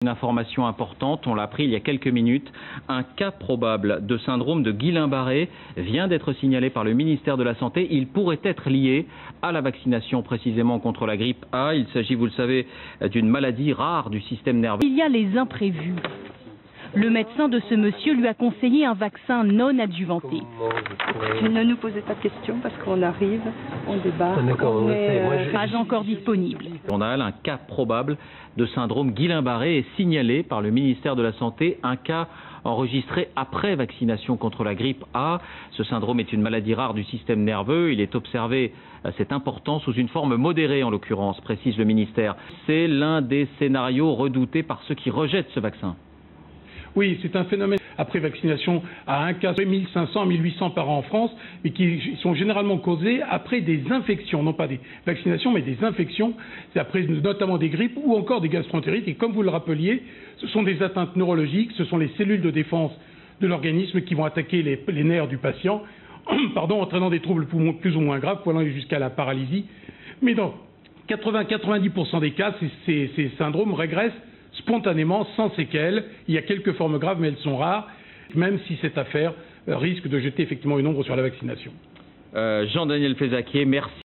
Une information importante, on l'a appris il y a quelques minutes, un cas probable de syndrome de Guillain-Barré vient d'être signalé par le ministère de la Santé. Il pourrait être lié à la vaccination précisément contre la grippe A. Il s'agit, vous le savez, d'une maladie rare du système nerveux. Il y a les imprévus. Le médecin de ce monsieur lui a conseillé un vaccin non adjuvanté. Ne nous posez pas de questions parce qu'on arrive, on débarque, Pas encore disponible. On a un cas probable de syndrome Guillain-Barré est signalé par le ministère de la Santé, un cas enregistré après vaccination contre la grippe A. Ce syndrome est une maladie rare du système nerveux. Il est observé, c'est important, sous une forme modérée en l'occurrence, précise le ministère. C'est l'un des scénarios redoutés par ceux qui rejettent ce vaccin. Oui, c'est un phénomène après vaccination à un cas 1500 à 1800 par an en France, mais qui sont généralement causés après des infections, non pas des vaccinations, mais des infections, c'est après notamment des grippes ou encore des gastroentérites. Et comme vous le rappeliez, ce sont des atteintes neurologiques, ce sont les cellules de défense de l'organisme qui vont attaquer les nerfs du patient, entraînant des troubles plus ou moins graves, pouvant aller jusqu'à la paralysie. Mais dans 80-90% des cas, ces syndromes régressent spontanément, sans séquelles. Il y a quelques formes graves, mais elles sont rares, même si cette affaire risque de jeter effectivement une ombre sur la vaccination. Jean-Daniel Fézaquier, merci.